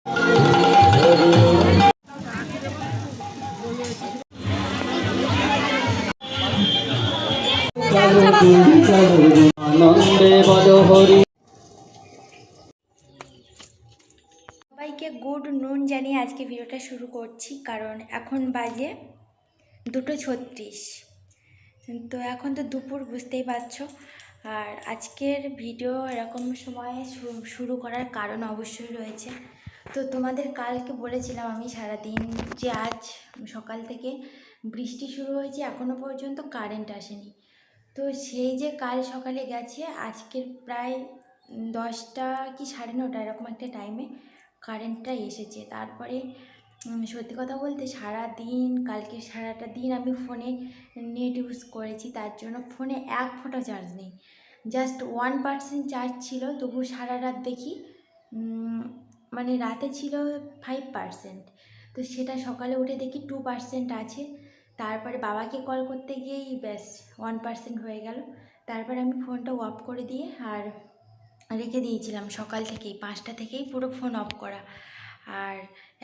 সবাইকে গুড নুন জানিয়ে আজকে ভিডিওটা শুরু করছি, কারণ এখন বাজে 2:36। তো এখন তো দুপুর, বুঝতেই পারছো। আর আজকের ভিডিও এরকম সময়ে শুরু করার কারণ অবশ্যই রয়েছে। তো তোমাদের কালকে বলেছিলাম আমি সারাদিন যে আজ সকাল থেকে বৃষ্টি শুরু হয়েছে, এখনও পর্যন্ত কারেন্ট আসেনি। তো সেই যে কাল সকালে গেছে, আজকের প্রায় 10টা কি 9:30 এরকম একটা টাইমে কারেন্টটা এসেছে। তারপরে সত্যি কথা বলতে কালকে সারাটা দিন আমি ফোনে নেট ইউজ করেছি, তার জন্য ফোনে এক ফোঁটা চার্জ নেই, জাস্ট 1% চার্জ ছিল। তবু সারা রাত দেখি মানে রাতে ছিল 5%, তো সেটা সকালে উঠে দেখি 2% আছে। তারপরে বাবাকে কল করতে গিয়েই ব্যাস 1% হয়ে গেল। তারপরে আমি ফোনটা অফ করে দিয়ে আর রেখে দিয়েছিলাম, সকাল থেকেই 5টা থেকেই পুরো ফোন অফ করা। আর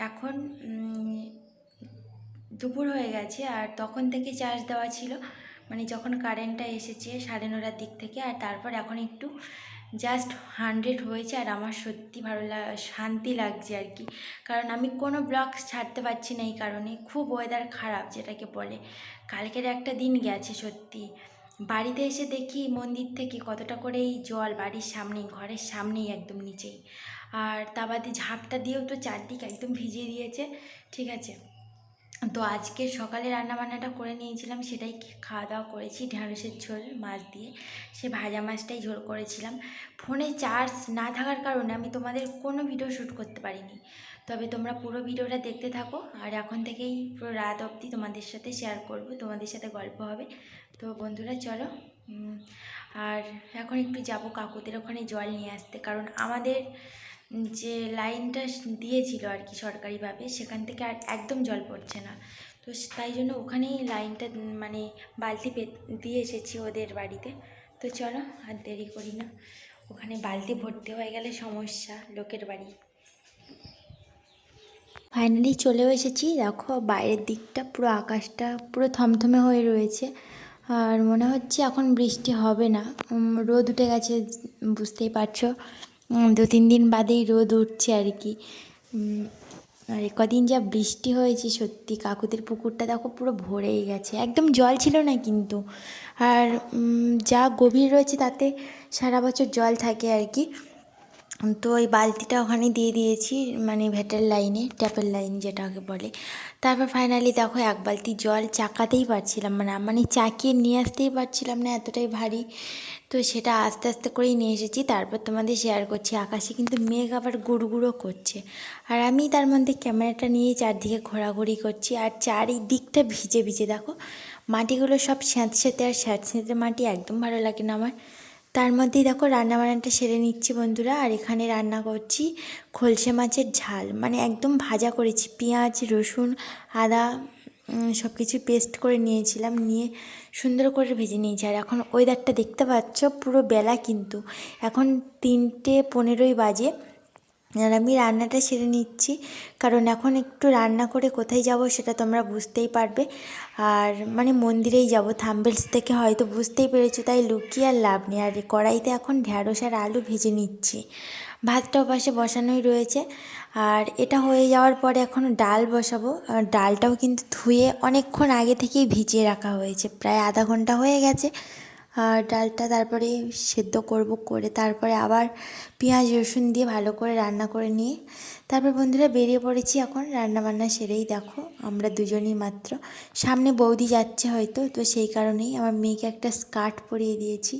এখন দুপুর হয়ে গেছে, আর তখন থেকে চার্জ দেওয়া ছিল, মানে যখন কারেন্টটা এসেছে 9:30টার দিক থেকে। আর তারপর এখন একটু জাস্ট 100 হয়েছে। আর আমার সত্যি শান্তি লাগছে আর কি, কারণ আমি কোনো ব্লগ ছাড়তে পারছি না এই কারণে। খুব ওয়েদার খারাপ যেটাকে বলে। কালকের একটা দিন গেছে সত্যি। বাড়িতে এসে দেখি মন্দির থেকে কতটা করে এই জল বাড়ির সামনেই, ঘরের সামনেই, একদম নিচেই। আর তা বাদে ঝাপটা দিয়েও তো চারদিক একদম ভিজিয়ে দিয়েছে। ঠিক আছে, তো আজকে সকালে রান্নাবান্নাটা করে নিয়েছিলাম, সেটাই খাওয়া দাওয়া করেছি। ঢ্যাঁড়সের ঝোল মাছ দিয়ে, সে ভাজা মাছটাই ঝোল করেছিলাম। ফোনে চার্জ না থাকার কারণে আমি তোমাদের কোনো ভিডিও শ্যুট করতে পারিনি। তবে তোমরা পুরো ভিডিওটা দেখতে থাকো, আর এখন থেকেই পুরো রাত অবধি তোমাদের সাথে শেয়ার করব, তোমাদের সাথে গল্প হবে। তো বন্ধুরা চলো। আর এখন একটু যাব কাকুদের ওখানে জল নিয়ে আসতে, কারণ আমাদের যে লাইনটা দিয়েছিল আর কি সরকারিভাবে, সেখান থেকে আর একদম জল পড়ছে না। তো তাই জন্য ওখানেই লাইনটা মানে বালতি দিয়ে এসেছি ওদের বাড়িতে। তো চলো আর দেরি করি না, ওখানে বালতি ভর্তি হয়ে গেলে সমস্যা, লোকের বাড়ি। ফাইনালি চলেও এসেছি। দেখো বাইরের দিকটা পুরো, আকাশটা পুরো থমথমে হয়ে রয়েছে, আর মনে হচ্ছে এখন বৃষ্টি হবে না। রোদ উঠে গেছে, বুঝতেই পারছো। 2-3 দিন বাদেই রোদ উঠছে আর কি। আর কদিন যা বৃষ্টি হয়েছে সত্যি, কাকুদের পুকুরটা দেখো পুরো ভরেই গেছে, একদম জল ছিল না কিন্তু। আর যা গভীর রয়েছে তাতে সারা বছর জল থাকে আর কি। তো ওই বালতিটা ওখানে দিয়ে দিয়েছি, মানে ভেটের লাইনে, ট্যাপের লাইন যেটাকে বলে। তারপর ফাইনালি দেখো এক বালতি জল চাকাতেই পারছিলাম, মানে চাকিয়ে নিয়ে আসতেই পারছিলাম না, এতটাই ভারী। তো সেটা আস্তে আস্তে করেই নিয়ে এসেছি। তারপর তোমাদের শেয়ার করছি। আকাশে কিন্তু মেঘ আবার গুড়গুড়ো করছে, আর আমি তার মধ্যে ক্যামেরাটা নিয়ে চারদিকে ঘোরাঘুরি করছি। আর চারিদিকটা ভিজে ভিজে, দেখো মাটিগুলো সব স্যাঁতস্যাঁতে, আর স্যাঁতস্যাঁতে মাটি একদম ভালো লাগে না আমার। তার মধ্যেই দেখো রান্নাবান্নাটা সেরে নিচ্ছি বন্ধুরা। আর এখানে রান্না করছি খলসে মাছের ঝাল, মানে একদম ভাজা করেছি, পেঁয়াজ রসুন আদা সব কিছু পেস্ট করে নিয়েছিলাম, নিয়ে সুন্দর করে ভেজে নিয়েছি। আর এখন ওয়েদারটা দেখতে পাচ্ছ, পুরো বেলা কিন্তু এখন 3:15 বাজে। আর আমি রান্নাটা সেরে নিচ্ছি, কারণ এখন একটু রান্না করে কোথায় যাব সেটা তোমরা বুঝতেই পারবে। আর মানে মন্দিরেই যাব, থাম্বনেলস থেকে হয়তো বুঝতেই পেরেছো, তাই লুকিয়ে আর লাভ নেই। আর কড়াইতে এখন ঢ্যাঁড়স আর আলু ভেজে নিচ্ছি, ভাতটাও পাশে বসানোই রয়েছে। আর এটা হয়ে যাওয়ার পরে এখন ডাল বসাবো। আর ডালটাও কিন্তু ধুয়ে অনেকক্ষণ আগে থেকেই ভিজিয়ে রাখা হয়েছে, প্রায় আধা ঘন্টা হয়ে গেছে। আর ডালটা তারপরে সেদ্ধ করব, করে তারপরে আবার পেঁয়াজ রসুন দিয়ে ভালো করে রান্না করে নিয়ে তারপর বন্ধুরা বেরিয়ে পড়েছি। এখন রান্নাবান্না সেরেই দেখো আমরা দুজনই মাত্র, সামনে বৌদি যাচ্ছে হয়তো, তো সেই কারণেই আমার মেয়েকে একটা স্কার্ট পরিয়ে দিয়েছি।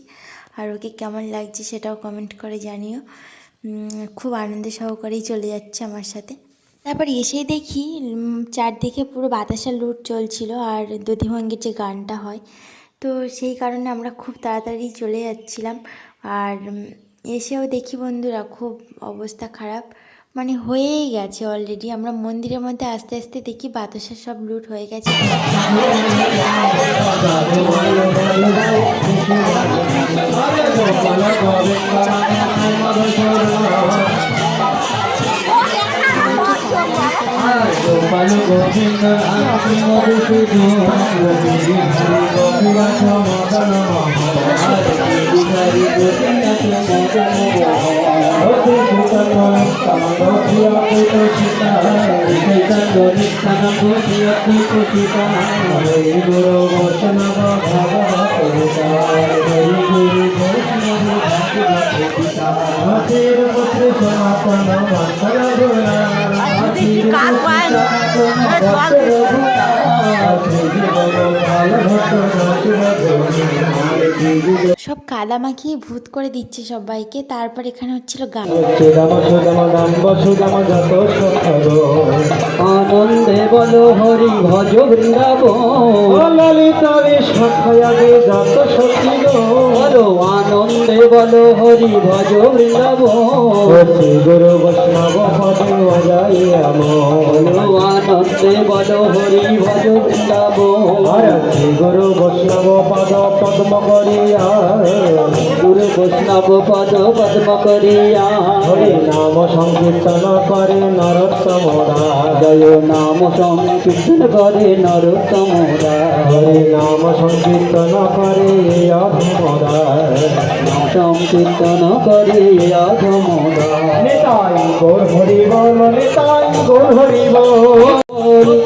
আর ওকে কেমন লাগছে সেটাও কমেন্ট করে জানিও। খুব আনন্দ সহকারেই চলে যাচ্ছে আমার সাথে। তারপর এসেই দেখি চারদিকে পুরো বাতাসা লুট চলছিল, আর দধিভঙ্গির যে গানটা হয়, তো সেই কারণে আমরা খুব তাড়াতাড়ি চলে যাচ্ছিলাম। আর এসেও দেখি বন্ধুরা খুব অবস্থা খারাপ, মানে হয়েই গেছে অলরেডি। আমরা মন্দিরের মধ্যে আস্তে আস্তে দেখি বাতাসা সব লুট হয়ে গেছে। সব কাদা মাখিয়ে ভূত করে দিচ্ছে সবাইকে। তারপর এখানে হচ্ছিল গান। আনন্দে বলো হরি ভজ বৃন্দাবন বলো আনন্দে বলো হরি ভজ বৃন্দাবন গুরু বৈষ্ণব পদে বলো আনন্দে বলো হরি ভজ বৃন্দাবন গুরু বৈষ্ণব পদ পদ্ম করিয়া গুরু বৈষ্ণব পদ পদ্ম করিয়া হরি নাম সংকীর্তন করে নরোত্তমরা জয় নাম সংকীর্তন করে নরোত্তমরা হরি নাম সংকীর্তন করে অধমরা নাম সংকীর্তন করে অধমরা নিতাই গৌর হরি বল নিতাই গৌর হরি বল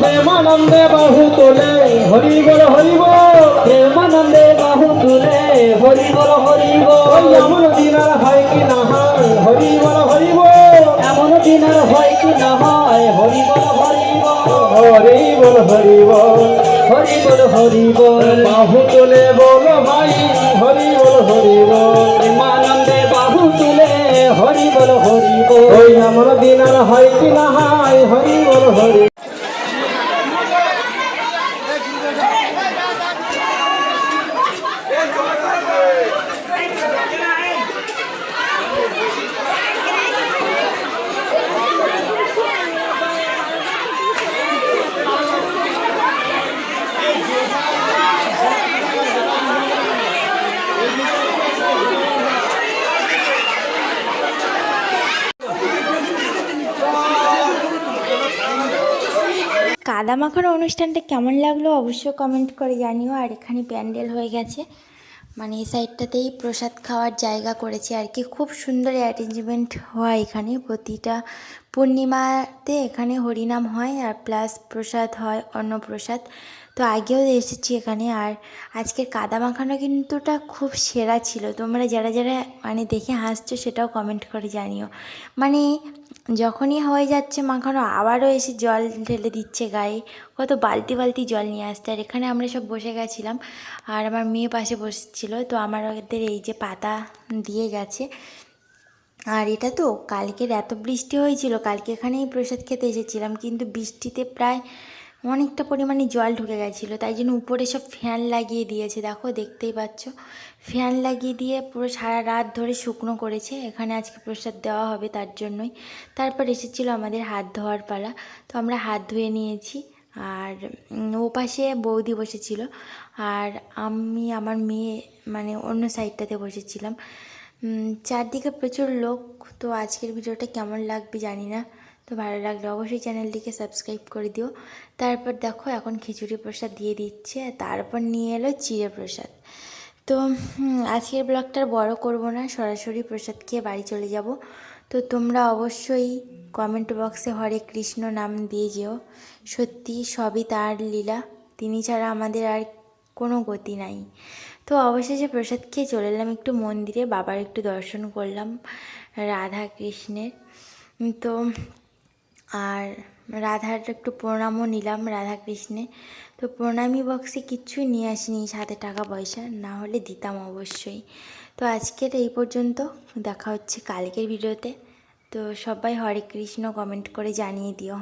প্রেমানন্দে বাহু তোলে হরি বল হরি বল প্রেমানন্দে বাহু তুলে হরি বল হরি বল এমন দিন আর হয় কি না হয় হরি বল হরি বল এমন দিন আর হয় কি না হয় হরি বল হরি বল হরি বল হরি বল হরি বল হরি বল বাহু তোলে বল ভাই হরি বল হরি বল প্রেমানন্দে বাহু তুলে হরি বল হরি বল ওই এমন দিন আর হয় কি না হয় হরি বল হরি কাদা মাখার অনুষ্ঠানটা কেমন লাগলো অবশ্যই কমেন্ট করে জানিও। আর এখানে প্যান্ডেল হয়ে গেছে, মানে এই সাইডটাতেই প্রসাদ খাওয়ার জায়গা করেছে আর কি। খুব সুন্দর অ্যারেঞ্জমেন্ট হয় এখানে। প্রতিটা পূর্ণিমাতে এখানে হরিনাম হয় আর প্লাস প্রসাদ হয়, অন্নপ্রসাদ। তো আগেও এসেছি এখানে। আর আজকের কাদা মাখানো কিন্তুটা খুব সেরা ছিল। তোমরা যারা যারা মানে দেখে হাসছো সেটাও কমেন্ট করে জানিও। মানে যখনই হয়ে যাচ্ছে মাখানো আবারও এসে জল ঢেলে দিচ্ছে গায়ে, কত বালতি বালতি জল নিয়ে আসতে। আর এখানে আমরা সব বসে গেছিলাম আর আমার মেয়ে পাশে বসেছিল। তো আমাদের এই যে পাতা দিয়ে গেছে। আর এটা তো কালকের এত বৃষ্টি হয়েছিল, কালকে এখানেই প্রসাদ খেতে এসেছিলাম, কিন্তু বৃষ্টিতে প্রায় অনেকটা পরিমাণে জল ঢুকে গেছিলো। তাই জন্য উপরে সব ফ্যান লাগিয়ে দিয়েছে, দেখো দেখতেই পাচ্ছ। ফ্যান লাগিয়ে দিয়ে পুরো সারা রাত ধরে শুকনো করেছে। এখানে আজকে প্রসাদ দেওয়া হবে তার জন্যই। তারপর এসেছিলো আমাদের হাত ধোয়ার পালা, তো আমরা হাত ধুয়ে নিয়েছি। আর ও পাশে বৌদি বসেছিল আর আমি আমার মেয়ে মানে অন্য সাইডটাতে বসেছিলাম। চারদিকে প্রচুর লোক। তো আজকের ভিডিওটা কেমন লাগবে জানি না, তো ভালো লাগলে অবশ্যই চ্যানেলটিকে সাবস্ক্রাইব করে দিও। তারপর দেখো এখন খিচুড়ি প্রসাদ দিয়ে দিচ্ছে, তারপর নিয়ে এলো চিড়ে প্রসাদ। তো আজকের ব্লগটা বড় করব না, সরাসরি প্রসাদ খেয়ে বাড়ি চলে যাব। তো তোমরা অবশ্যই কমেন্ট বক্সে হরে কৃষ্ণ নাম দিয়ে যেও। সত্যি সবই তার লীলা, তিনি ছাড়া আমাদের আর কোনো গতি নাই। তো অবশেষে প্রসাদ খেয়ে চলে এলাম একটু মন্দিরে, বাবার একটু দর্শন করলাম রাধা কৃষ্ণের। তো আর রাধার একটু প্রণামও নিলাম রাধা কৃষ্ণের। তো প্রণামী বক্সে কিচ্ছুই নিয়ে আসিনি সাথে টাকা পয়সা, না হলে দিতাম অবশ্যই। তো আজকের এই পর্যন্ত, দেখা হচ্ছে কালকের ভিডিওতে। তো সবাই হরে কৃষ্ণ কমেন্ট করে জানিয়ে দিও।